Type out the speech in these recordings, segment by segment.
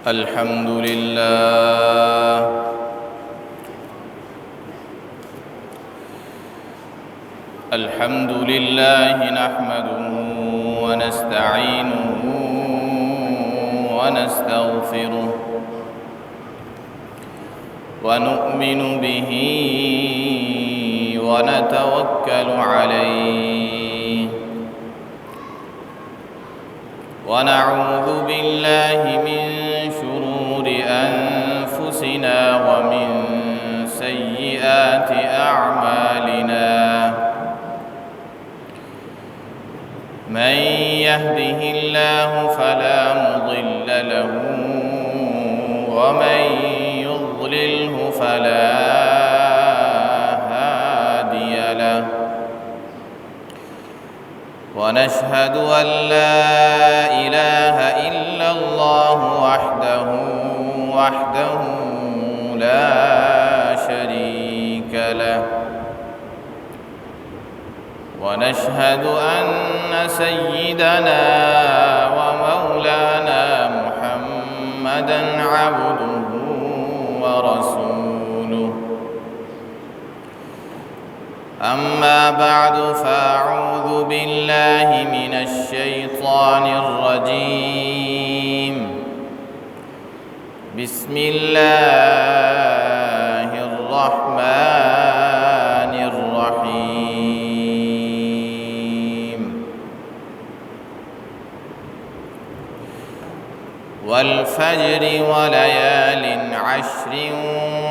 الحمد لله الحمد لله نحمده ونستعينه ونستغفره ونؤمن به ونتوكل عليه ونعوذ بالله من شرور أنفسنا ومن سيئات أعمالنا من يهده الله فلا مضل له ومن يضلله فلا هادي له ونشهد أن لا إله إلا الله وحده لا شريك له ونشهد أن سيدنا ومولانا محمدًا عبده ورسوله أما بعد فأعوذ بالله من الشيطان الرجيم بسم الله الرحمن الرحيم والفجر وليال عشر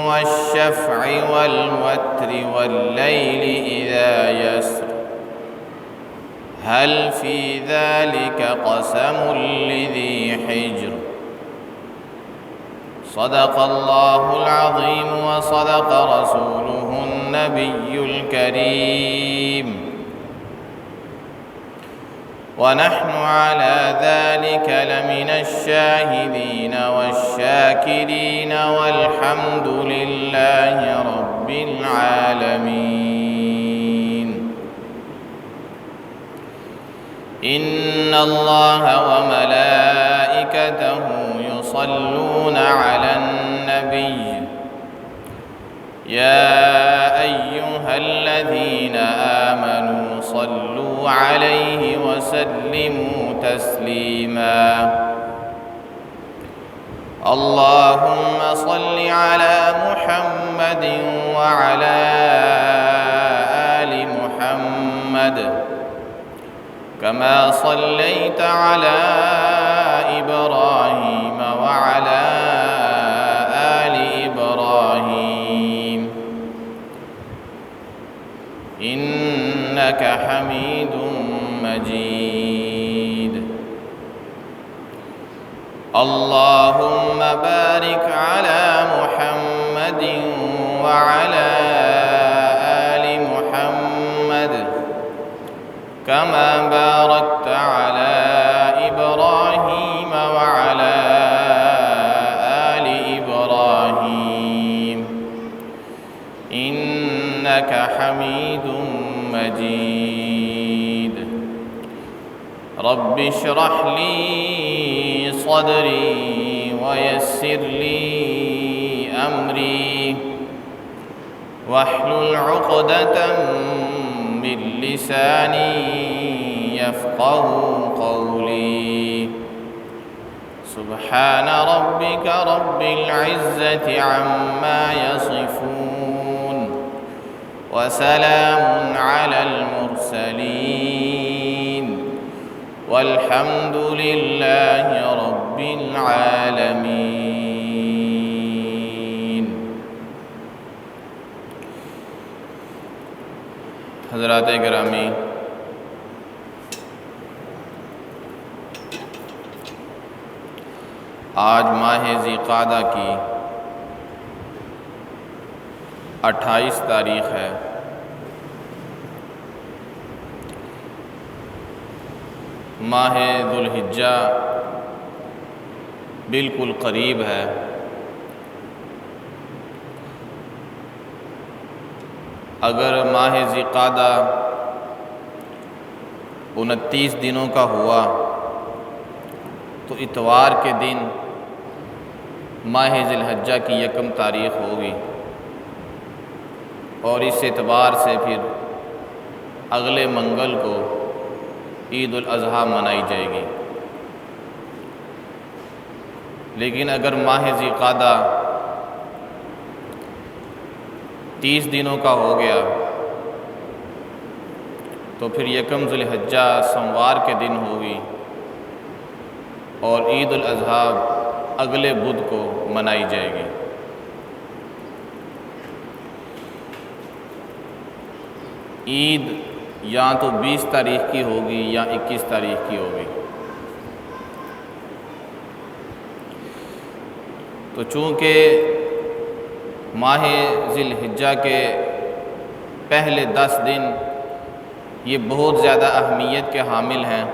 والشفع والوتر والليل إذا يسر هل في ذلك قسم لذي حجر صدق الله العظيم وصدق رسوله النبي الكريم ونحن على ذلك لمن الشاهدين والشاكرين والحمد لله رب العالمين إن الله وملائكته يصلون على النبي يا أيها الذين آمنوا صلوا عليه وسلموا تسليما اللهم صل على محمد وعلى آل محمد كما صليت على إبراهيم وعلى آل إبراهيم إنك حميد مجيد اللهم بارك على محمد وعلى آل محمد كما باركت على إبراهيم وعلى آل إبراهيم إنك حميد مجيد رب اشرح لي صدري ويسر لي أمري واحلل عقدة من لساني يفقه قولي سبحان ربك رب العزة عما يصفون وسلام على المرسلين والحمد لله رب العالمين حضرات گرامی، آج ماہ ذی قعدہ کی 28 تاریخ ہے۔ ماہ ذو الحجہ بالکل قریب ہے۔ اگر ماہ ذی قعدہ 29 دنوں کا ہوا تو اتوار کے دن ماہ ذی الحجہ کی 1 تاریخ ہوگی، اور اس اعتبار سے پھر اگلے منگل کو عید الاضحیٰ منائی جائے گی۔ لیکن اگر ماہ ذی القعدہ 30 دنوں کا ہو گیا تو پھر 1 ذی الحجہ سوموار کے دن ہوگی، اور عید الاضحیٰ اگلے بدھ کو منائی جائے گی۔ عید یا تو 20 تاریخ کی ہوگی یا 21 تاریخ کی ہوگی۔ تو چونکہ ماہ ذی الحجہ کے پہلے 10 دن یہ بہت زیادہ اہمیت کے حامل ہیں،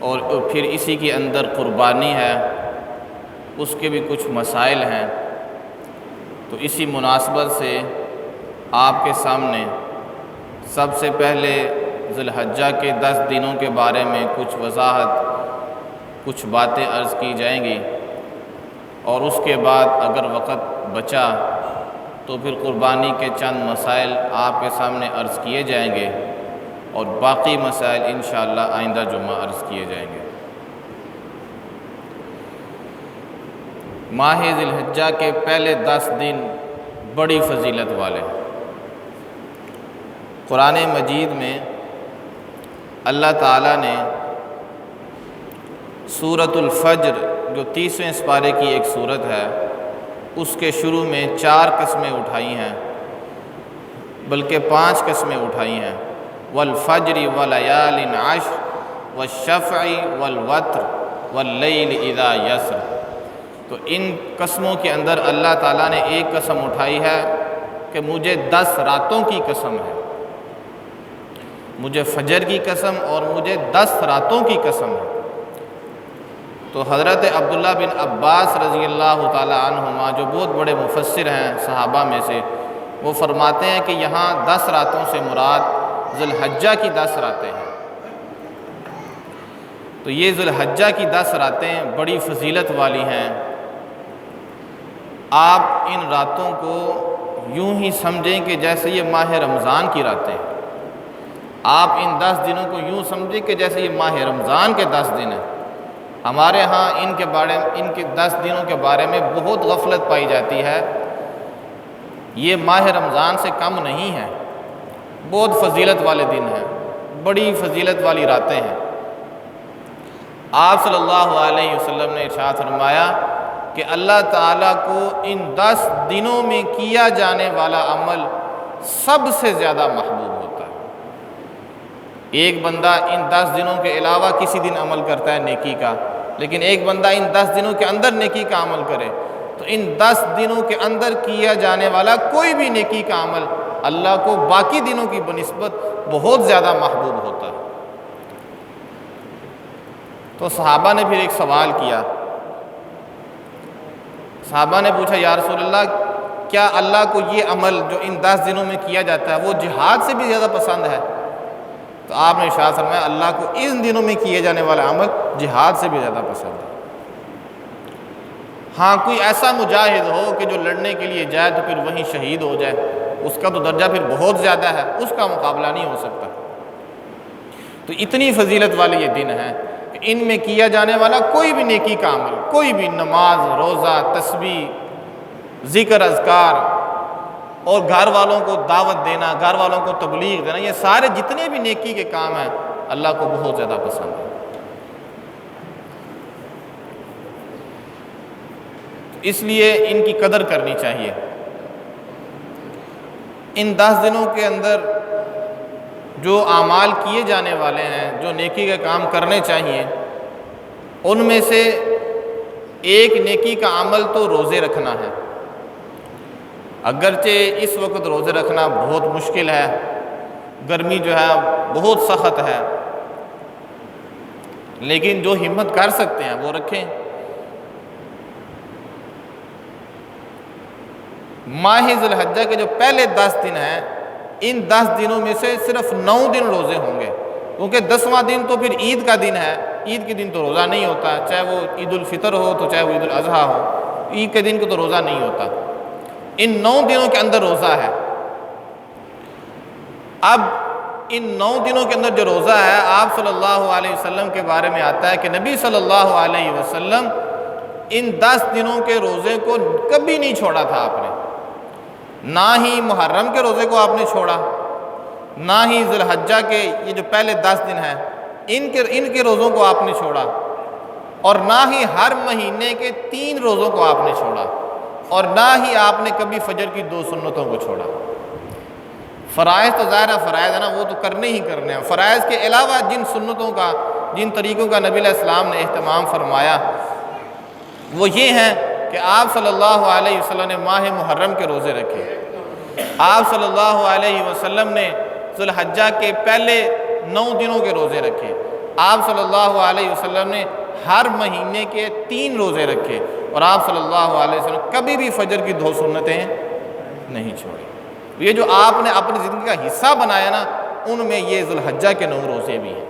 اور پھر اسی کے اندر قربانی ہے، اس کے بھی کچھ مسائل ہیں، تو اسی مناسبت سے آپ کے سامنے سب سے پہلے ذی الحجہ کے 10 دنوں کے بارے میں کچھ وضاحت، کچھ باتیں عرض کی جائیں گی، اور اس کے بعد اگر وقت بچا تو پھر قربانی کے چند مسائل آپ کے سامنے عرض کیے جائیں گے، اور باقی مسائل انشاءاللہ آئندہ جمعہ عرض کیے جائیں گے۔ ماہ ذی الحجہ کے پہلے 10 دن بڑی فضیلت والے ہیں۔ قرآن مجید میں اللہ تعالیٰ نے سورۃ الفجر جو 30ویں سپارے کی ایک سورت ہے، اس کے شروع میں 4 قسمیں اٹھائی ہیں، بلکہ 5 قسمیں اٹھائی ہیں، والفجر ولیال عشر والشفع والوتر واللیل اذا یسر۔ تو ان قسموں کے اندر اللہ تعالیٰ نے ایک قسم اٹھائی ہے کہ مجھے 10 راتوں کی قسم ہے، مجھے فجر کی قسم اور مجھے 10 راتوں کی قسم ہے۔ تو حضرت عبداللہ بن عباس رضی اللہ تعالیٰ عنہما جو بہت بڑے مفسر ہیں صحابہ میں سے، وہ فرماتے ہیں کہ یہاں 10 راتوں سے مراد ذی الحجہ کی 10 راتیں ہیں۔ تو یہ ذی الحجہ کی 10 راتیں بڑی فضیلت والی ہیں۔ آپ ان راتوں کو یوں ہی سمجھیں کہ جیسے یہ ماہ رمضان کی راتیں ہیں، آپ ان 10 دنوں کو یوں سمجھیں کہ جیسے یہ ماہ رمضان کے 10 دن ہیں۔ ہمارے ہاں ان کے 10 دنوں کے بارے میں بہت غفلت پائی جاتی ہے، یہ ماہ رمضان سے کم نہیں ہے، بہت فضیلت والے دن ہیں، بڑی فضیلت والی راتیں ہیں۔ آپ صلی اللہ علیہ وسلم نے ارشاد فرمایا کہ اللہ تعالیٰ کو ان 10 دنوں میں کیا جانے والا عمل سب سے زیادہ محبوب ہوتا ہے۔ ایک بندہ ان 10 دنوں کے علاوہ کسی دن عمل کرتا ہے نیکی کا، لیکن ایک بندہ ان 10 دنوں کے اندر نیکی کا عمل کرے تو ان 10 دنوں کے اندر کیا جانے والا کوئی بھی نیکی کا عمل اللہ کو باقی دنوں کی بنسبت بہت زیادہ محبوب ہوتا ہے۔ تو صحابہ نے پھر ایک سوال کیا، صحابہ نے پوچھا یا رسول اللہ، کیا اللہ کو یہ عمل جو ان 10 دنوں میں کیا جاتا ہے وہ جہاد سے بھی زیادہ پسند ہے؟ تو آپ نے ارشاد فرمایا اللہ کو ان دنوں میں کیے جانے والا عمل جہاد سے بھی زیادہ پسند ہے۔ ہاں کوئی ایسا مجاہد ہو کہ جو لڑنے کے لیے جائے تو پھر وہیں شہید ہو جائے، اس کا تو درجہ پھر بہت زیادہ ہے، اس کا مقابلہ نہیں ہو سکتا۔ تو اتنی فضیلت والے یہ دن ہیں کہ ان میں کیا جانے والا کوئی بھی نیکی کا عمل، کوئی بھی نماز، روزہ، تسبیح، ذکر، اذکار، اور گھر والوں کو دعوت دینا، گھر والوں کو تبلیغ دینا، یہ سارے جتنے بھی نیکی کے کام ہیں اللہ کو بہت زیادہ پسند ہے۔ اس لیے ان کی قدر کرنی چاہیے۔ ان 10 دنوں کے اندر جو اعمال کیے جانے والے ہیں، جو نیکی کے کام کرنے چاہیے، ان میں سے ایک نیکی کا عمل تو روزے رکھنا ہے۔ اگرچہ اس وقت روزے رکھنا بہت مشکل ہے، گرمی جو ہے بہت سخت ہے، لیکن جو ہمت کر سکتے ہیں وہ رکھیں۔ ماہ ذی الحجہ کے جو پہلے 10 دن ہیں، ان 10 دنوں میں سے صرف 9 دن روزے ہوں گے، کیونکہ 10واں دن تو پھر عید کا دن ہے، عید کے دن تو روزہ نہیں ہوتا، چاہے وہ عید الفطر ہو تو چاہے وہ عید الاضحیٰ ہو، عید کے دن کو تو روزہ نہیں ہوتا، ان 9 دنوں کے اندر روزہ ہے۔ اب ان 9 دنوں کے اندر جو روزہ ہے، آپ صلی اللہ علیہ وسلم کے بارے میں آتا ہے کہ نبی صلی اللہ علیہ وسلم ان 10 دنوں کے روزے کو کبھی نہیں چھوڑا تھا آپ نے، نہ ہی محرم کے روزے کو آپ نے چھوڑا، نہ ہی ذی الحجہ کے یہ جو پہلے 10 دن ہیں ان کے روزوں کو آپ نے چھوڑا، اور نہ ہی ہر مہینے کے 3 روزوں کو آپ نے چھوڑا، اور نہ ہی آپ نے کبھی فجر کی 2 سنتوں کو چھوڑا۔ فرائض تو ظاہر ہے فرائض ہے نا، وہ تو کرنے ہی کرنے ہیں۔ فرائض کے علاوہ جن سنتوں کا، جن طریقوں کا نبی علیہ السلام نے اہتمام فرمایا وہ یہ ہیں کہ آپ صلی اللہ علیہ وسلم نے ماہ محرم کے روزے رکھے، آپ صلی اللہ علیہ وسلم نے ذی الحجہ کے پہلے 9 دنوں کے روزے رکھے، آپ صلی اللہ علیہ وسلم نے ہر مہینے کے 3 روزے رکھے، اور آپ صلی اللہ علیہ وسلم کبھی بھی فجر کی 2 سنتیں نہیں چھوڑی۔ یہ جو آپ نے اپنی زندگی کا حصہ بنایا نا، ان میں یہ ذی الحجہ کے 9 روزے بھی ہیں،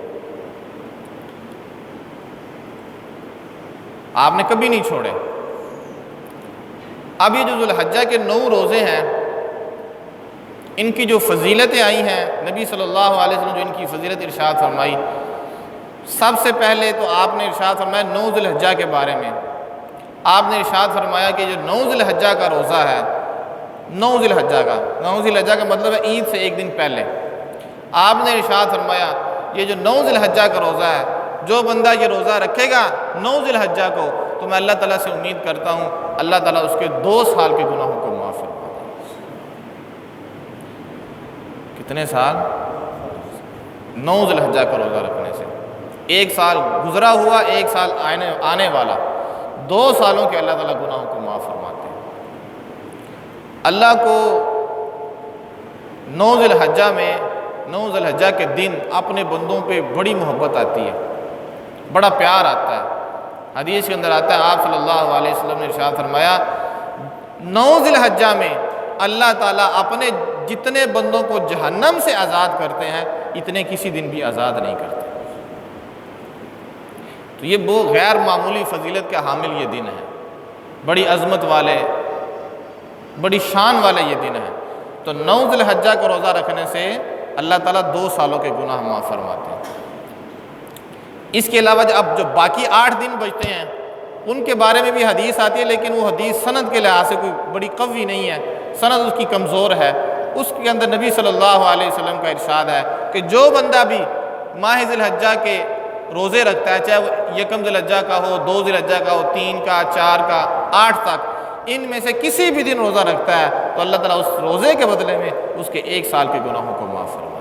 آپ نے کبھی نہیں چھوڑے۔ اب یہ جو ذی الحجہ کے 9 روزے ہیں، ان کی جو فضیلتیں آئی ہیں، نبی صلی اللہ علیہ وسلم جو ان کی فضیلت ارشاد فرمائی، سب سے پہلے تو آپ نے ارشاد فرمایا 9 ذی الحجہ کے بارے میں، آپ نے ارشاد فرمایا کہ جو 9 ذی الحجہ کا روزہ ہے، 9 ذی الحجہ کا مطلب ہے عید سے 1 دن پہلے، آپ نے ارشاد فرمایا یہ جو 9 ذی الحجہ کا روزہ ہے، جو بندہ یہ روزہ رکھے گا 9 ذی الحجہ کو، تو میں اللہ تعالیٰ سے امید کرتا ہوں اللہ تعالیٰ اس کے 2 سال کے گناہوں کو معاف فرما دے۔ کتنے سال؟ 9 ذی الحجہ کا روزہ رکھنے سے 1 سال گزرا ہوا، 1 سال آنے والا، 2 سالوں کے اللہ تعالیٰ گناہوں کو معاف فرماتے ہیں۔ اللہ کو 9 ذی الحجہ میں، 9 ذی الحجہ کے دن اپنے بندوں پہ بڑی محبت آتی ہے، بڑا پیار آتا ہے۔ حدیث کے اندر آتا ہے آپ صلی اللہ علیہ وسلم نے ارشاد فرمایا 9 ذی الحجہ میں اللہ تعالیٰ اپنے جتنے بندوں کو جہنم سے آزاد کرتے ہیں اتنے کسی دن بھی آزاد نہیں کرتے۔ تو یہ وہ غیر معمولی فضیلت کے حامل یہ دن ہے، بڑی عظمت والے، بڑی شان والے یہ دن ہے۔ تو 9 ذی الحجہ کو روزہ رکھنے سے اللہ تعالیٰ 2 سالوں کے گناہ معاف فرماتے ہیں۔ اس کے علاوہ اب جو باقی 8 دن بچتے ہیں ان کے بارے میں بھی حدیث آتی ہے، لیکن وہ حدیث سند کے لحاظ سے کوئی بڑی قوی نہیں ہے، سند اس کی کمزور ہے۔ اس کے اندر نبی صلی اللہ علیہ وسلم کا ارشاد ہے کہ جو بندہ بھی ماہ ذی الحجہ کے روزے رکھتا ہے، چاہے وہ 1 ذی الحجہ کا ہو، 2 ذی الحجہ کا ہو، 3 کا، 4 کا، 8 تک، ان میں سے کسی بھی دن روزہ رکھتا ہے تو اللہ تعالیٰ اس روزے کے بدلے میں اس کے 1 سال کے گناہوں کو معاف فرماتا ہے۔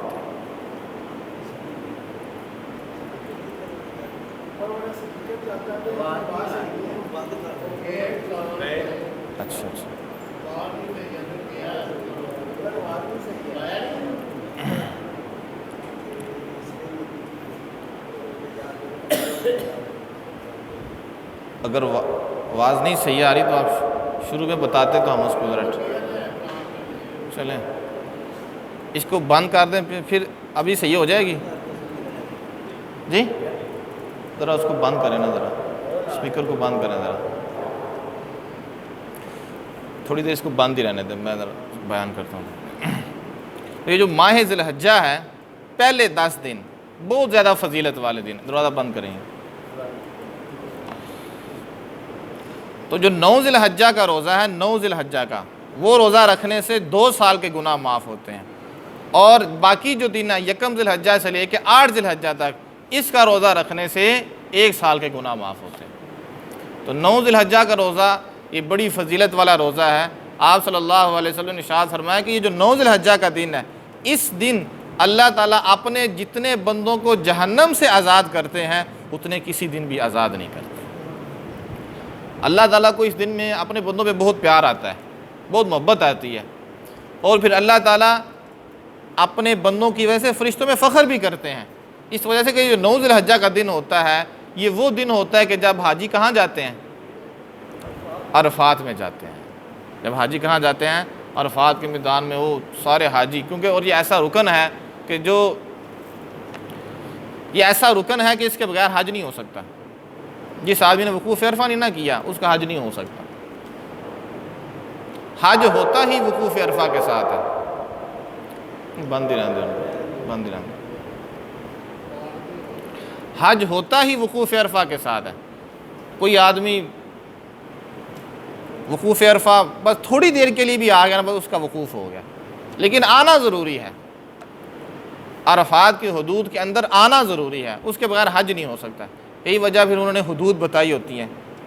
اچھا اگر آواز نہیں صحیح آ رہی تو آپ شروع میں بتاتے تو ہم اس کو ذرا چلیں، اس کو بند کر دیں، پھر ابھی صحیح ہو جائے گی جی، ذرا اس کو بند کریں نا، ذرا اسپیکر کو بند کریں، ذرا تھوڑی دیر اس کو بند ہی رہنے دیں، میں ذرا بیان کرتا ہوں۔ تو یہ جو ماہ ذی الحجہ ہے، پہلے 10 دن بہت زیادہ فضیلت والے دن، دروازہ بند کریں۔ تو جو 9 ذی الحجہ کا روزہ ہے، 9 ذی الحجہ کا، وہ روزہ رکھنے سے 2 سال کے گناہ معاف ہوتے ہیں، اور باقی جو دن ہے 1 ذی الحجہ سے لے کے 8 ذی الحجہ تک، اس کا روزہ رکھنے سے 1 سال کے گناہ معاف ہوتے ہیں۔ تو 9 ذی الحجہ کا روزہ یہ بڑی فضیلت والا روزہ ہے۔ آپ صلی اللہ علیہ وسلم نے ارشاد فرمایا کہ یہ جو 9 ذی الحجہ کا دن ہے، اس دن اللہ تعالیٰ اپنے جتنے بندوں کو جہنم سے آزاد کرتے ہیں اتنے کسی دن بھی آزاد نہیں کرتے۔ اللہ تعالیٰ کو اس دن میں اپنے بندوں پہ بہت پیار آتا ہے، بہت محبت آتی ہے، اور پھر اللہ تعالیٰ اپنے بندوں کی وجہ سے فرشتوں میں فخر بھی کرتے ہیں، اس وجہ سے کہ یہ 9 ذی الحجہ کا دن ہوتا ہے، یہ وہ دن ہوتا ہے کہ جب حاجی کہاں جاتے ہیں؟ عرفات میں جاتے ہیں۔ جب حاجی کہاں جاتے ہیں؟ عرفات کے میدان میں، وہ سارے حاجی، کیونکہ اور یہ ایسا رکن ہے کہ جو یہ ایسا رکن ہے کہ اس کے بغیر حج نہیں ہو سکتا. جس آدمی نے وقوف عرفہ نہیں نہ کیا اس کا حج نہیں ہو سکتا. حج ہوتا ہی وقوف عرفہ کے ساتھ ہے. بند ہی رہنے. حج ہوتا ہی وقوف عرفہ کے ساتھ ہے. کوئی آدمی وقوف عرفہ بس تھوڑی دیر کے لیے بھی آ گیا نا، بس اس کا وقوف ہو گیا. لیکن آنا ضروری ہے، عرفات کی حدود کے اندر آنا ضروری ہے، اس کے بغیر حج نہیں ہو سکتا. یہی وجہ پھر انہوں نے حدود بتائی ہوتی ہیں.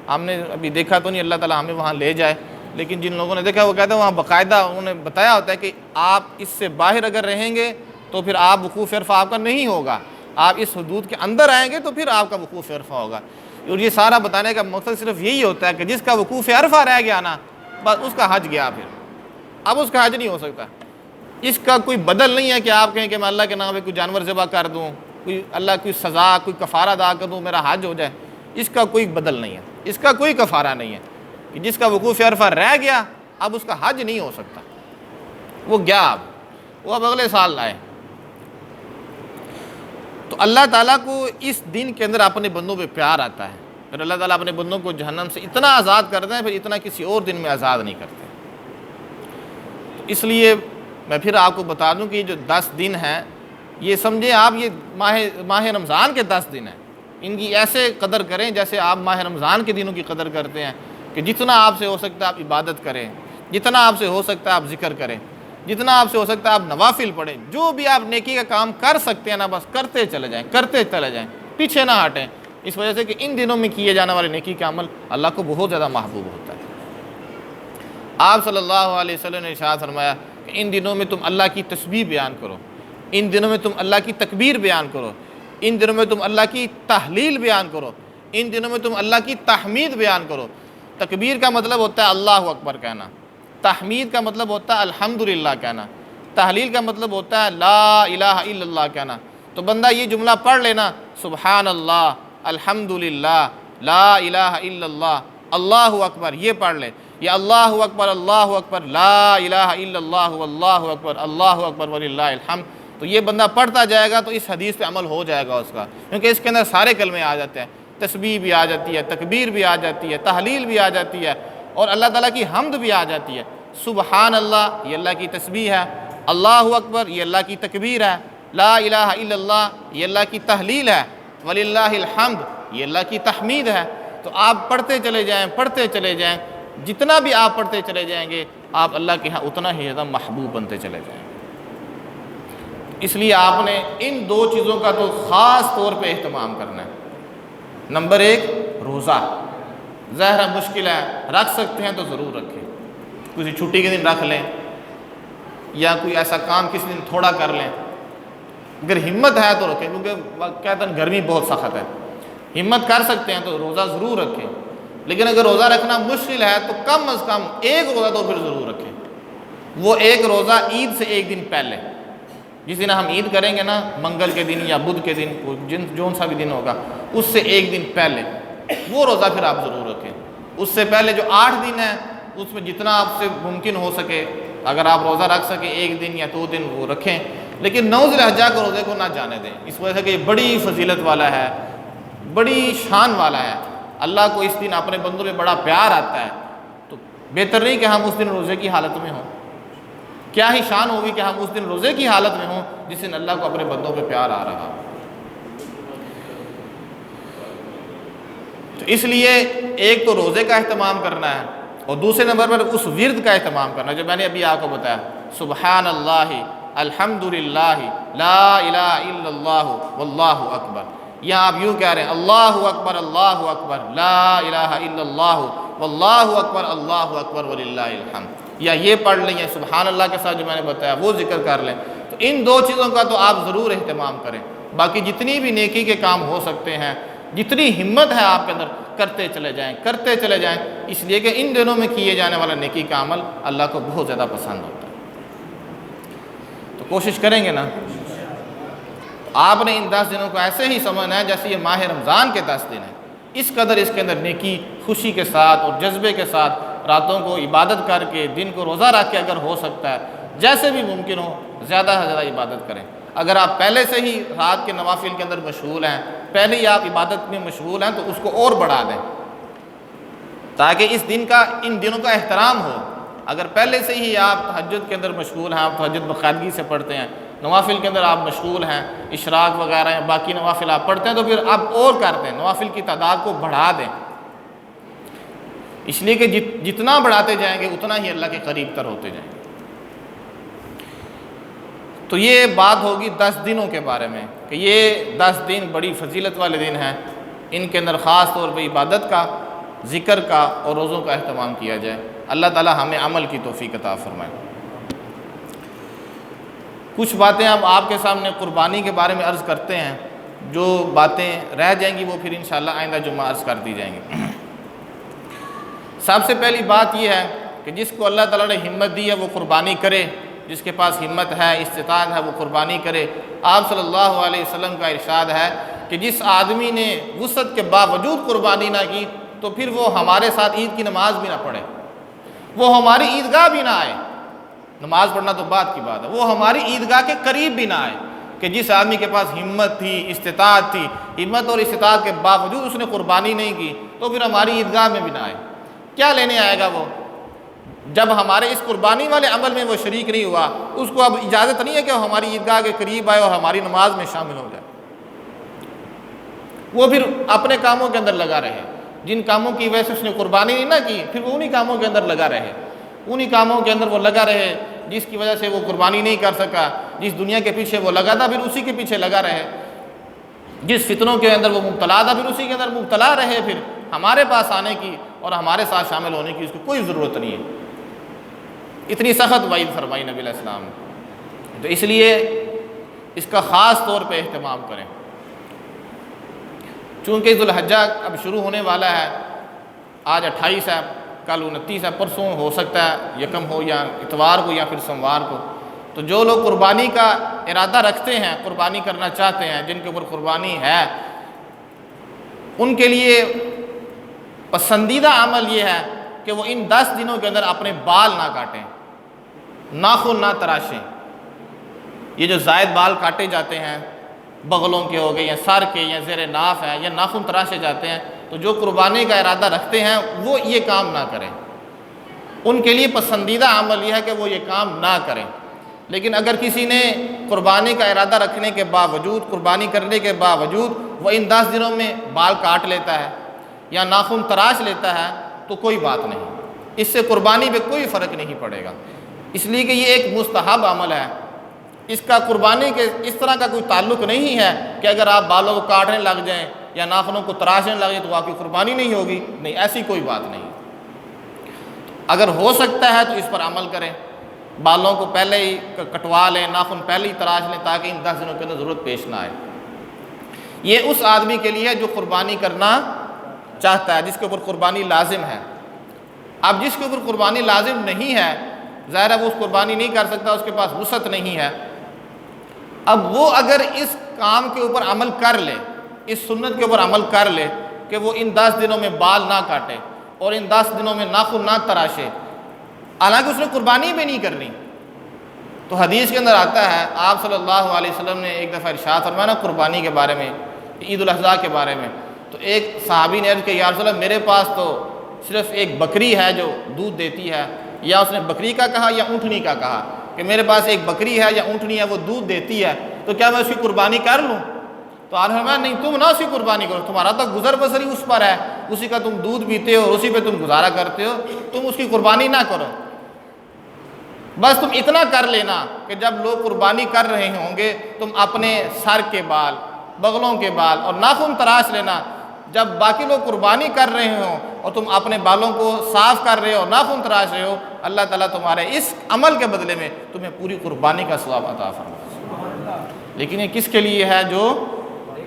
ہم نے ابھی دیکھا تو نہیں، اللہ تعالیٰ ہمیں وہاں لے جائے، لیکن جن لوگوں نے دیکھا وہ کہتے ہیں وہاں باقاعدہ انہوں نے بتایا ہوتا ہے کہ آپ اس سے باہر اگر رہیں گے تو پھر آپ وقوف عرفہ آپ کا نہیں ہوگا، آپ اس حدود کے اندر آئیں گے تو پھر آپ کا وقوف عرفہ ہوگا. اور یہ سارا بتانے کا مقصد صرف یہی ہوتا ہے کہ جس کا وقوف عرفہ رہ گیا نا، بس اس کا حج گیا. پھر اب اس کا حج نہیں ہو سکتا. اس کا کوئی بدل نہیں ہے کہ آپ کہیں کہ میں اللہ کے نام پہ کوئی جانور ذبح کر دوں، کوئی اللہ کی سزا کوئی کفارہ ادا کر دوں میرا حج ہو جائے. اس کا کوئی بدل نہیں ہے، اس کا کوئی کفارہ نہیں ہے کہ جس کا وقوف عرفہ رہ گیا اب اس کا حج نہیں ہو سکتا. وہ گیا، وہ اب اگلے سال لائے. تو اللہ تعالیٰ کو اس دن کے اندر اپنے بندوں پہ پیار آتا ہے. پھر اللہ تعالیٰ اپنے بندوں کو جہنم سے اتنا آزاد کرتے ہیں، پھر اتنا کسی اور دن میں آزاد نہیں کرتے. اس لیے میں پھر آپ کو بتا دوں کہ یہ جو 10 دن ہیں یہ سمجھیں آپ یہ ماہ رمضان کے 10 دن ہیں، ان کی ایسے قدر کریں جیسے آپ ماہ رمضان کے دنوں کی قدر کرتے ہیں، کہ جتنا آپ سے ہو سکتا ہے آپ عبادت کریں، جتنا آپ سے ہو سکتا ہے آپ ذکر کریں، جتنا آپ سے ہو سکتا ہے آپ نوافل پڑھیں، جو بھی آپ نیکی کا کام کر سکتے ہیں نا بس کرتے چلے جائیں، پیچھے نہ ہٹیں. اس وجہ سے کہ ان دنوں میں کیے جانے والے نیکی کا عمل اللہ کو بہت زیادہ محبوب ہوتا ہے. آپ صلی اللہ علیہ وسلم نے ارشاد فرمایا کہ ان دنوں میں تم اللہ کی تسبیح بیان کرو، ان دنوں میں تم اللہ کی تکبیر بیان کرو، ان دنوں میں تم اللہ کی تحلیل بیان کرو، ان دنوں میں تم اللہ کی تحمید بیان کرو. تکبیر کا مطلب ہوتا ہے اللہ اکبر کہنا، تحمید کا مطلب ہوتا ہے الحمدللہ کہنا، تحلیل کا مطلب ہوتا ہے لا الہ الا اللہ کہنا. تو بندہ یہ جملہ پڑھ لینا، سبحان اللہ، الحمدللہ، لا الہ الا اللہ، اللہ اکبر، یہ پڑھ لے. یا اللہ اکبر، لا الہ الا اللہ، واللہ اکبر وللہ الحمد. تو یہ بندہ پڑھتا جائے گا تو اس حدیث پہ عمل ہو جائے گا اس کا، کیونکہ اس کے اندر سارے کلمے آ جاتے ہیں. تسبیح بھی آ جاتی ہے، تکبیر بھی آ جاتی ہے، تحلیل بھی آ جاتی ہے، اور اللہ تعالیٰ کی حمد بھی آ جاتی ہے. سبحان اللہ یہ اللہ کی تسبیح ہے، اللہ اکبر یہ اللہ کی تکبیر ہے، لا الہ الا اللہ یہ اللہ کی تحلیل ہے، وللہ الحمد یہ اللہ کی تحمید ہے. تو آپ پڑھتے چلے جائیں، جتنا بھی آپ پڑھتے چلے جائیں گے آپ اللہ کے ہاں اتنا ہی زیادہ محبوب بنتے چلے جائیں گے. اس لیے آپ نے ان 2 چیزوں کا تو خاص طور پہ اہتمام کرنا ہے. نمبر 1 روزہ. ظاہر مشکل ہے، رکھ سکتے ہیں تو ضرور رکھیں، کسی چھٹی کے دن رکھ لیں یا کوئی ایسا کام کسی دن تھوڑا کر لیں. اگر ہمت ہے تو رکھیں، کیونکہ کہتے ہیں گرمی بہت سخت ہے، ہمت کر سکتے ہیں تو روزہ ضرور رکھیں. لیکن اگر روزہ رکھنا مشکل ہے تو کم از کم 1 روزہ تو پھر ضرور رکھیں. وہ 1 روزہ عید سے 1 دن پہلے، جس دن ہم عید کریں گے نا، منگل کے دن یا بدھ کے دن، جون سا بھی دن ہوگا، اس سے 1 دن پہلے وہ روزہ پھر آپ ضرور رکھیں. اس سے پہلے جو 8 دن ہیں اس میں جتنا آپ سے ممکن ہو سکے اگر آپ روزہ رکھ سکیں 1 دن یا 2 دن وہ رکھیں. لیکن 9 ذی الحجہ کے روزے کو نہ جانے دیں، اس وجہ سے کہ یہ بڑی فضیلت والا ہے، بڑی شان والا ہے. اللہ کو اس دن اپنے بندوں میں بڑا پیار آتا ہے. تو بہتر نہیں کہ ہم اس دن روزے کی حالت میں ہوں. کیا ہی شان ہوگی کہ ہم اس دن روزے کی حالت میں ہوں جس دن اللہ کو اپنے بندوں پہ پیار آ رہا. تو اس لیے ایک تو روزے کا اہتمام کرنا ہے، اور دوسرے نمبر پر اس ورد کا اہتمام کرنا جو میں نے ابھی آپ کو بتایا، سبحان اللہ، الحمدللہ، لا الہ الا اللہ، واللہ اکبر. یہاں آپ یوں کہہ رہے ہیں اللہ اکبر، لا الہ الا اللہ، واللہ اکبر وللہ الحمد. یا یہ پڑھ لیں، یا سبحان اللہ کے ساتھ جو میں نے بتایا وہ ذکر کر لیں. تو ان 2 چیزوں کا تو آپ ضرور اہتمام کریں. باقی جتنی بھی نیکی کے کام ہو سکتے ہیں، جتنی ہمت ہے آپ کے اندر، کرتے چلے جائیں، اس لیے کہ ان دنوں میں کیے جانے والا نیکی کا عمل اللہ کو بہت زیادہ پسند ہوتا ہے. تو کوشش کریں گے نا. آپ نے ان 10 دنوں کو ایسے ہی سمجھنا ہے جیسے یہ ماہ رمضان کے 10 دن ہیں. اس قدر اس کے اندر نیکی خوشی کے ساتھ اور جذبے کے ساتھ راتوں کو عبادت کر کے، دن کو روزہ رکھ کے اگر ہو سکتا ہے، جیسے بھی ممکن ہو زیادہ سے زیادہ عبادت کریں. اگر آپ پہلے سے ہی رات کے نوافل کے اندر مشغول ہیں، پہلے ہی آپ عبادت میں مشغول ہیں، تو اس کو اور بڑھا دیں تاکہ اس دن کا، ان دنوں کا احترام ہو۔ اگر پہلے سے ہی آپ تہجد کے اندر مشغول ہیں، آپ تہجد باقاعدگی سے پڑھتے ہیں، نوافل کے اندر آپ مشغول ہیں، اشراق وغیرہ ہیں، باقی نوافل آپ پڑھتے ہیں، تو پھر آپ اور کرتے ہیں، نوافل کی تعداد کو بڑھا دیں، اس لیے کہ جتنا بڑھاتے جائیں گے اتنا ہی اللہ کے قریب تر ہوتے جائیں گے۔ تو یہ بات ہوگی 10 دنوں کے بارے میں کہ یہ 10 دن بڑی فضیلت والے دن ہیں، ان کے اندر خاص طور پہ عبادت کا، ذکر کا اور روزوں کا اہتمام کیا جائے۔ اللہ تعالی ہمیں عمل کی توفیق عطا فرمائے۔ کچھ باتیں اب آپ کے سامنے قربانی کے بارے میں عرض کرتے ہیں، جو باتیں رہ جائیں گی وہ پھر انشاءاللہ آئندہ جمعہ عرض کر دی جائیں گی۔ سب سے پہلی بات یہ ہے کہ جس کو اللہ تعالیٰ نے ہمت دی ہے وہ قربانی کرے، جس کے پاس ہمت ہے، استطاعت ہے، وہ قربانی کرے۔ آپ صلی اللہ علیہ وسلم کا ارشاد ہے کہ جس آدمی نے وسعت کے باوجود قربانی نہ کی تو پھر وہ ہمارے ساتھ عید کی نماز بھی نہ پڑھے، وہ ہماری عیدگاہ بھی نہ آئے۔ نماز پڑھنا تو بات کی بات ہے، وہ ہماری عیدگاہ کے قریب بھی نہ آئے۔ کہ جس آدمی کے پاس ہمت تھی، استطاعت تھی، ہمت اور استطاعت کے باوجود اس نے قربانی نہیں کی تو پھر ہماری عیدگاہ میں بھی نہ آئے۔ کیا لینے آئے گا وہ؟ جب ہمارے اس قربانی والے عمل میں وہ شریک نہیں ہوا، اس کو اب اجازت نہیں ہے کہ وہ ہماری عیدگاہ کے قریب آئے اور ہماری نماز میں شامل ہو جائے۔ وہ پھر اپنے کاموں کے اندر لگا رہے، جن کاموں کی وجہ سے اس نے قربانی نہیں نہ کی، پھر وہ انہی کاموں کے اندر لگا رہے، انہی کاموں کے اندر وہ لگا رہے جس کی وجہ سے وہ قربانی نہیں کر سکا، جس دنیا کے پیچھے وہ لگا تھا پھر اسی کے پیچھے لگا رہے، جس فتنوں کے اندر وہ مبتلا تھا پھر اسی کے اندر مبتلا رہے۔ پھر ہمارے پاس آنے کی اور ہمارے ساتھ شامل ہونے کی اس کو کوئی ضرورت نہیں ہے۔ اتنی سخت وعید فرمائی نبی علیہ السلام نے، تو اس لیے اس کا خاص طور پہ اہتمام کریں۔ چونکہ ذو الحجہ اب شروع ہونے والا ہے، آج 28 ہے، کل 29 ہے، پرسوں ہو سکتا ہے یکم ہو یا اتوار کو یا پھر سوموار کو۔ تو جو لوگ قربانی کا ارادہ رکھتے ہیں، قربانی کرنا چاہتے ہیں، جن کے اوپر قربانی ہے، ان کے لیے پسندیدہ عمل یہ ہے کہ وہ ان 10 دنوں کے اندر اپنے بال نہ کاٹیں، ناخن نہ تراشیں۔ یہ جو زائد بال کاٹے جاتے ہیں، بغلوں کے ہو گئے یا سر کے یا زیر ناف ہے یا ناخن تراشے جاتے ہیں، تو جو قربانی کا ارادہ رکھتے ہیں وہ یہ کام نہ کریں۔ ان کے لیے پسندیدہ عمل یہ ہے کہ وہ یہ کام نہ کریں۔ لیکن اگر کسی نے قربانی کا ارادہ رکھنے کے باوجود، قربانی کرنے کے باوجود وہ ان 10 دنوں میں بال کاٹ لیتا ہے یا ناخن تراش لیتا ہے تو کوئی بات نہیں، اس سے قربانی پہ کوئی فرق نہیں پڑے گا، اس لیے کہ یہ ایک مستحب عمل ہے۔ اس کا قربانی کے اس طرح کا کوئی تعلق نہیں ہے کہ اگر آپ بالوں کو کاٹنے لگ جائیں یا ناخنوں کو تراشنے لگ جائیں تو آپ کی قربانی نہیں ہوگی، نہیں، ایسی کوئی بات نہیں۔ اگر ہو سکتا ہے تو اس پر عمل کریں، بالوں کو پہلے ہی کٹوا لیں، ناخن پہلے ہی تراش لیں تاکہ ان 10 دنوں کے اندر ضرورت پیش نہ آئے۔ یہ اس آدمی کے لیے ہے جو قربانی کرنا چاہتا ہے، جس کے اوپر قربانی لازم ہے۔ اب جس کے اوپر قربانی لازم نہیں ہے، ظاہر ہے وہ اس قربانی نہیں کر سکتا، اس کے پاس وسعت نہیں ہے۔ اب وہ اگر اس کام کے اوپر عمل کر لے، اس سنت کے اوپر عمل کر لے کہ وہ ان 10 دنوں میں بال نہ کاٹے اور ان 10 دنوں میں ناخن نہ تراشے، حالانکہ اس نے قربانی بھی نہیں کرنی، تو حدیث کے اندر آتا ہے، آپ صلی اللہ علیہ وسلم نے ایک دفعہ ارشاد فرمایا نا قربانی کے بارے میں، عید الاضحیٰ کے بارے میں، تو ایک صحابی نے عرض کیا یا رسول اللہ میرے پاس تو صرف ایک بکری ہے جو دودھ دیتی ہے، یا اس نے بکری کا کہا یا اونٹنی کا کہا کہ میرے پاس ایک بکری ہے یا اونٹنی ہے وہ دودھ دیتی ہے، تو کیا میں اس کی قربانی کر لوں؟ تو آپ نے فرمایا نہیں، تم نہ اس کی قربانی کرو، تمہارا تو گزر بسر ہی اس پر ہے، اسی کا تم دودھ پیتے ہو، اسی پہ تم گزارا کرتے ہو، تم اس کی قربانی نہ کرو، بس تم اتنا کر لینا کہ جب لوگ قربانی کر رہے ہوں گے تم اپنے سر کے بال، بغلوں کے بال اور ناخن تراش لینا، جب باقی لوگ قربانی کر رہے ہوں اور تم اپنے بالوں کو صاف کر رہے ہو، ناخن تراش رہے ہو، اللہ تعالیٰ تمہارے اس عمل کے بدلے میں تمہیں پوری قربانی کا ثواب عطا فرمائے۔ لیکن یہ کس کے لیے ہے؟ جو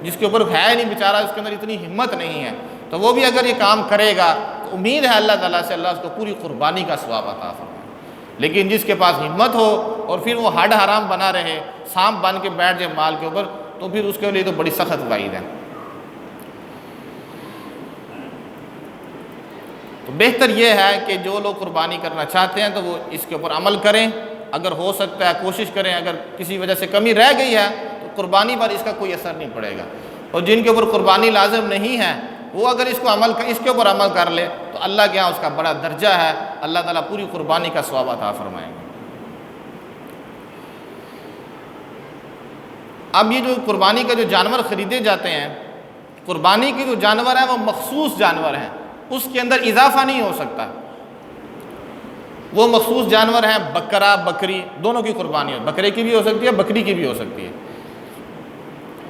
جس کے اوپر ہے نہیں بیچارہ، اس کے اندر اتنی ہمت نہیں ہے، تو وہ بھی اگر یہ کام کرے گا تو امید ہے اللہ تعالیٰ سے اللہ اس کو پوری قربانی کا ثواب عطا فرمائے۔ لیکن جس کے پاس ہمت ہو اور پھر وہ ہڈ حرام بنا رہے، سانپ بن کے بیٹھ جائے مال کے اوپر، تو پھر اس کے لیے تو بڑی سخت وعید ہے۔ تو بہتر یہ ہے کہ جو لوگ قربانی کرنا چاہتے ہیں تو وہ اس کے اوپر عمل کریں، اگر ہو سکتا ہے کوشش کریں، اگر کسی وجہ سے کمی رہ گئی ہے تو قربانی پر اس کا کوئی اثر نہیں پڑے گا، اور جن کے اوپر قربانی لازم نہیں ہے وہ اگر اس کے اوپر عمل کر لے تو اللہ کے ہاں اس کا بڑا درجہ ہے، اللہ تعالیٰ پوری قربانی کا ثواب عطا فرمائیں گے۔ اب یہ جو قربانی کا جو جانور خریدے جاتے ہیں، قربانی کے جو جانور ہیں وہ مخصوص جانور ہیں، اس کے اندر اضافہ نہیں ہو سکتا، وہ مخصوص جانور ہیں۔ بکرا بکری دونوں کی قربانی ہو، بکرے کی بھی ہو سکتی ہے، بکری کی بھی ہو سکتی ہے۔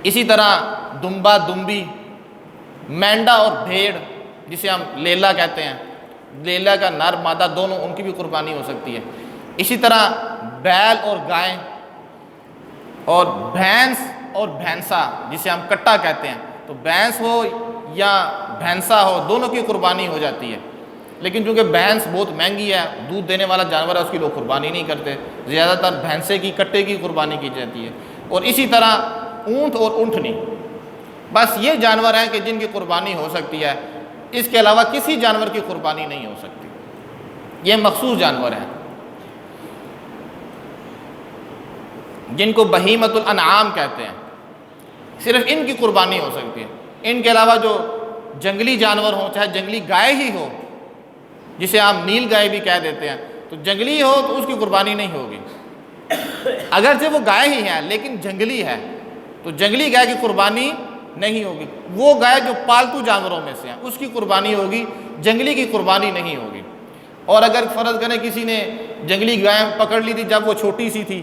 اسی طرح دمبا دمبی، مینڈا اور بھیڑ جسے ہم لیلا کہتے ہیں، لیلا کا نر مادہ دونوں، ان کی بھی قربانی ہو سکتی ہے۔ اسی طرح بیل اور گائے، اور بھینس اور بھینسا جسے ہم کٹا کہتے ہیں، تو بھینس ہو یا بھینسا ہو دونوں کی قربانی ہو جاتی ہے، لیکن چونکہ بھینس بہت مہنگی ہے، دودھ دینے والا جانور ہے، اس کی لوگ قربانی نہیں کرتے، زیادہ تر بھینسے کی کٹے کی قربانی کی جاتی ہے۔ اور اسی طرح اونٹ اور اونٹنی، بس یہ جانور ہیں کہ جن کی قربانی ہو سکتی ہے، اس کے علاوہ کسی جانور کی قربانی نہیں ہو سکتی، یہ مخصوص جانور ہیں جن کو بہیمۃ الانعام کہتے ہیں، صرف ان کی قربانی ہو سکتی ہے۔ ان کے علاوہ جو جنگلی جانور ہوں، چاہے جنگلی گائے ہی ہو جسے آپ نیل گائے بھی کہہ دیتے ہیں، تو جنگلی ہو تو اس کی قربانی نہیں ہوگی، اگرچہ وہ گائے ہی ہے لیکن جنگلی ہے تو جنگلی گائے کی قربانی نہیں ہوگی۔ وہ گائے جو پالتو جانوروں میں سے ہیں اس کی قربانی ہوگی، جنگلی کی قربانی نہیں ہوگی۔ اور اگر فرض کریں کسی نے جنگلی گائے پکڑ لی تھی جب وہ چھوٹی سی تھی،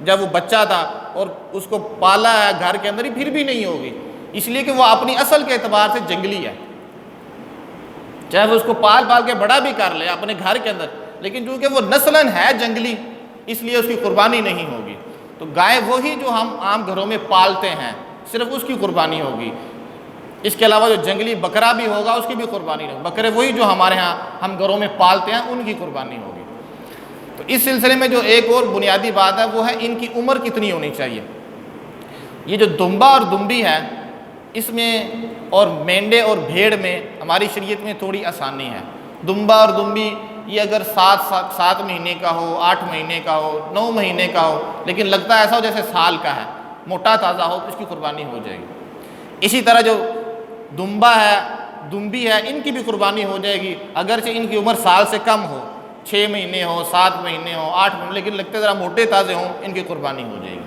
جب وہ بچہ تھا، اور اس کو پالا ہے گھر کے اندر ہی، پھر بھی نہیں ہوگی، اس لیے کہ وہ اپنی اصل کے اعتبار سے جنگلی ہے، چاہے وہ اس کو پال کے بڑا بھی کر لے اپنے گھر کے اندر، لیکن چونکہ وہ نسلاً ہے جنگلی اس لیے اس کی قربانی نہیں ہوگی۔ تو گائے وہی جو ہم عام گھروں میں پالتے ہیں، صرف اس کی قربانی ہوگی۔ اس کے علاوہ جو جنگلی بکرا بھی ہوگا اس کی بھی قربانی نہیں ہوگی، بکرے وہی جو ہمارے ہاں ہم گھروں میں پالتے ہیں ان کی قربانی ہوگی۔ تو اس سلسلے میں جو ایک اور بنیادی بات ہے وہ ہے ان کی عمر کتنی ہونی چاہیے۔ یہ جو دمبا اور دمبی ہے، اس میں اور مینڈے اور بھیڑ میں ہماری شریعت میں تھوڑی آسانی ہے۔ دمبا اور دمبی یہ اگر 7 مہینے کا ہو، 8 مہینے کا ہو، 9 مہینے کا ہو، لیکن لگتا ہے ایسا ہو جیسے سال کا ہے، موٹا تازہ ہو، تو اس کی قربانی ہو جائے گی۔ اسی طرح جو دمبا ہے دمبی ہے، ان کی بھی قربانی ہو جائے گی، اگرچہ ان کی عمر سال سے کم ہو، 6 مہینے ہو، 7 مہینے ہو، 8 مہینے، لیکن لگتے ذرا موٹے تازے ہوں، ان کی قربانی ہو جائے گی۔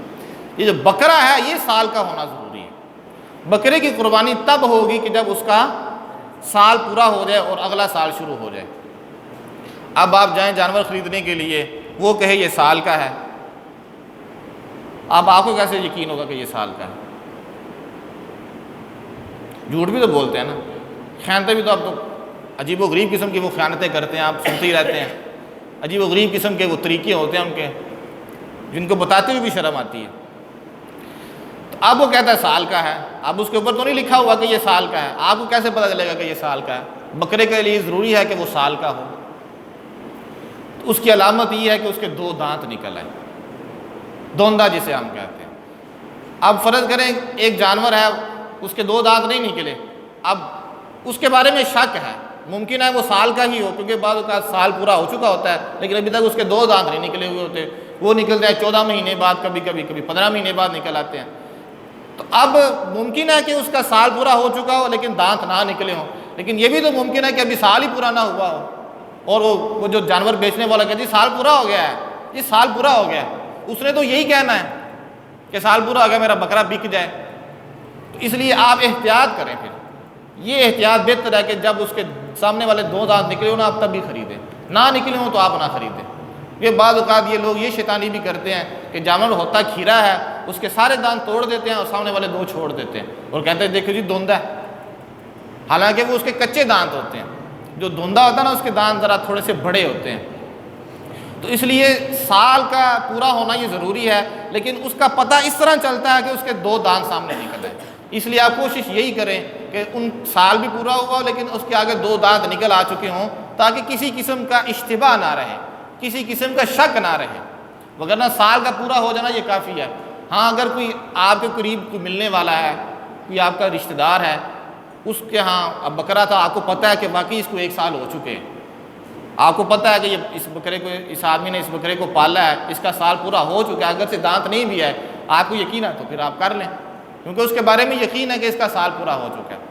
یہ جو بکرا ہے یہ سال کا ہونا ضروری ہے۔ بکرے کی قربانی تب ہوگی کہ جب اس کا سال پورا ہو جائے اور اگلا سال شروع ہو جائے۔ اب آپ جائیں جانور خریدنے کے لیے، وہ کہے یہ سال کا ہے، اب آپ کو کیسے یقین ہوگا کہ یہ سال کا ہے؟ جھوٹ بھی تو بولتے ہیں نا، خیانتیں بھی تو آپ تو عجیب و غریب قسم کی وہ خیانتیں کرتے ہیں، آپ سنتے ہی رہتے ہیں، عجیب و غریب قسم کے وہ طریقے ہوتے ہیں ان کے، جن کو بتاتے ہوئے بھی شرم آتی ہے۔ تو اب وہ کہتا ہے سال کا ہے، اب اس کے اوپر تو نہیں لکھا ہوا کہ یہ سال کا ہے، آپ کو کیسے پتہ چلے گا کہ یہ سال کا ہے؟ بکرے کے لیے ضروری ہے کہ وہ سال کا ہو، تو اس کی علامت یہ ہے کہ اس کے 2 دانت نکل آئے، دوندا جسے ہم کہتے ہیں۔ اب فرض کریں ایک جانور ہے اس کے 2 دانت نہیں نکلے، اب اس کے بارے میں شک ہے، ممکن ہے وہ سال کا ہی ہو، کیونکہ بعض اوقات سال پورا ہو چکا ہوتا ہے لیکن ابھی تک اس کے 2 دانت نہیں نکلے ہوئے ہوتے، وہ نکلتے ہیں 14 مہینے بعد، کبھی 15 مہینے بعد نکل آتے ہیں۔ تو اب ممکن ہے کہ اس کا سال پورا ہو چکا ہو لیکن دانت نہ نکلے ہوں، لیکن یہ بھی تو ممکن ہے کہ ابھی سال ہی پورا نہ ہوا ہو، اور وہ جو جانور بیچنے والا کہتے ہیں سال پورا ہو گیا ہے، یہ سال پورا ہو گیا ہے، اس نے تو یہی کہنا ہے کہ سال پورا ہو گیا میرا بکرا بک جائے۔ تو اس لیے آپ احتیاط کریں، پھر یہ احتیاط بہتر ہے کہ جب اس کے سامنے والے 2 دانت نکلے ہوں نا آپ تب بھی خریدیں، نہ نکلے ہوں تو آپ نہ خریدیں۔ یہ بعض اوقات یہ لوگ یہ شیطانی بھی کرتے ہیں کہ جانور ہوتا کھیرا ہے، اس کے سارے دانت توڑ دیتے ہیں اور سامنے والے 2 چھوڑ دیتے ہیں اور کہتے ہیں دیکھو جی دھوندا ہے، حالانکہ وہ اس کے کچے دانت ہوتے ہیں، جو دھوندا ہوتا ہے نا اس کے دانت ذرا تھوڑے سے بڑے ہوتے ہیں۔ تو اس لیے سال کا پورا ہونا یہ ضروری ہے، لیکن اس کا پتہ اس طرح چلتا ہے کہ اس کے 2 دانت سامنے نکل آئے۔ اس لیے آپ کوشش یہی کریں کہ ان سال بھی پورا ہوا ہو لیکن اس کے آگے 2 دانت نکل آ چکے ہوں، تاکہ کسی قسم کا اشتباہ نہ رہے، کسی قسم کا شک نہ رہے، وگرنہ سال کا پورا ہو جانا یہ کافی ہے۔ ہاں اگر کوئی آپ کے قریب کوئی ملنے والا ہے، کوئی آپ کا رشتہ دار ہے، اس کے ہاں اب بکرا تھا، آپ کو پتہ ہے کہ واقعی اس کو 1 سال ہو چکے ہیں، آپ کو پتہ ہے کہ یہ اس آدمی نے اس بکرے کو پالا ہے، اس کا سال پورا ہو چکا ہے، اگر سے دانت نہیں بھی ہے، آپ کو یقین ہے تو پھر آپ کر لیں، کیونکہ اس کے بارے میں یقین ہے کہ اس کا سال پورا ہو چکا ہے۔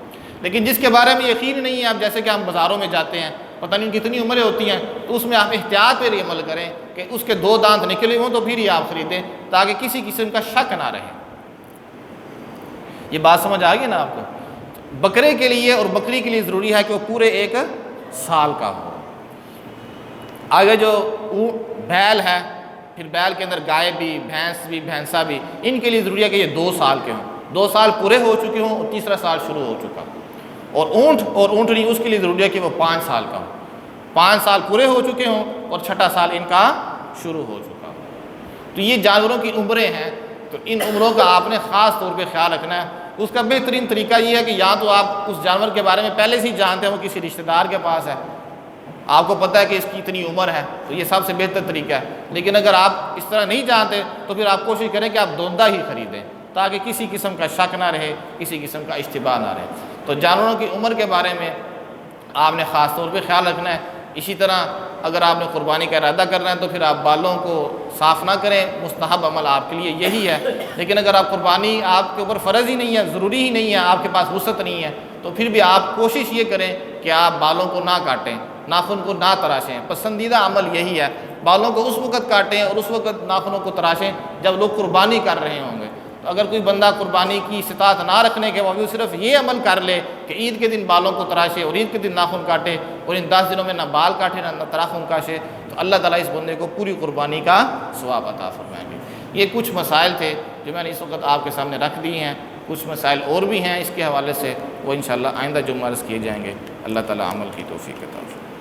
لیکن جس کے بارے میں یقین نہیں ہے، اب جیسے کہ ہم بازاروں میں جاتے ہیں، پتہ نہیں کتنی عمریں ہوتی ہیں، تو اس میں آپ احتیاط پہ عمل کریں کہ اس کے 2 دانت نکلے ہوں تو پھر ہی آپ خریدیں، تاکہ کسی قسم کا شک نہ رہے۔ یہ بات سمجھ آ گئی نا آپ کو؟ بکرے کے لیے اور بکری کے لیے ضروری ہے کہ وہ پورے 1 سال کا ہو۔ آگے جو بیل ہے، پھر بیل کے اندر گائے بھی، بھینس بھی، بھینسا بھی، ان کے لیے ضروری ہے کہ یہ 2 سال کے ہوں، 2 سال پورے ہو چکے ہوں اور تیسرا سال شروع ہو چکا۔ اور اونٹ اور اونٹنی اس کے لیے ضروری ہے کہ وہ 5 سال کا ہو، 5 سال پورے ہو چکے ہوں اور 6ٹھا سال ان کا شروع ہو چکا ہو۔ تو یہ جانوروں کی عمریں ہیں، تو ان عمروں کا آپ نے خاص طور پہ خیال رکھنا ہے۔ اس کا بہترین طریقہ یہ ہے کہ یا تو آپ اس جانور کے بارے میں پہلے سے ہی جانتے ہیں، وہ کسی رشتہ دار کے پاس ہے، آپ کو پتہ ہے کہ اس کی اتنی عمر ہے، تو یہ سب سے بہتر طریقہ ہے۔ لیکن اگر آپ اس طرح نہیں جانتے تو پھر آپ کوشش کریں کہ آپ دوندا ہی خریدیں، تاکہ کسی قسم کا شک نہ رہے، کسی قسم کا اشتباہ نہ رہے۔ تو جانوروں کی عمر کے بارے میں آپ نے خاص طور پہ خیال رکھنا ہے۔ اسی طرح اگر آپ نے قربانی کا ارادہ کرنا ہے تو پھر آپ بالوں کو صاف نہ کریں، مستحب عمل آپ کے لیے یہی ہے۔ لیکن اگر آپ قربانی آپ کے اوپر فرض ہی نہیں ہے، ضروری ہی نہیں ہے، آپ کے پاس وسعت نہیں ہے، تو پھر بھی آپ کوشش یہ کریں کہ آپ بالوں کو نہ کاٹیں، ناخن کو نہ تراشیں۔ پسندیدہ عمل یہی ہے، بالوں کو اس وقت کاٹیں اور اس وقت ناخنوں کو تراشیں جب لوگ قربانی کر رہے ہوں گے۔ تو اگر کوئی بندہ قربانی کی استطاعت نہ رکھنے کے باوجود صرف یہ عمل کر لے کہ عید کے دن بالوں کو تراشے اور عید کے دن ناخن کاٹے اور ان 10 دنوں میں نہ بال کاٹے نہ ناخن کاٹے، تو اللہ تعالیٰ اس بندے کو پوری قربانی کا ثواب عطا فرمائیں گے۔ یہ کچھ مسائل تھے جو میں نے اس وقت آپ کے سامنے رکھ دی ہیں، کچھ مسائل اور بھی ہیں اس کے حوالے سے، وہ انشاءاللہ آئندہ جمعہ عرض کیے جائیں گے۔ اللہ تعالیٰ عمل کی توفیق عطا فرمائے۔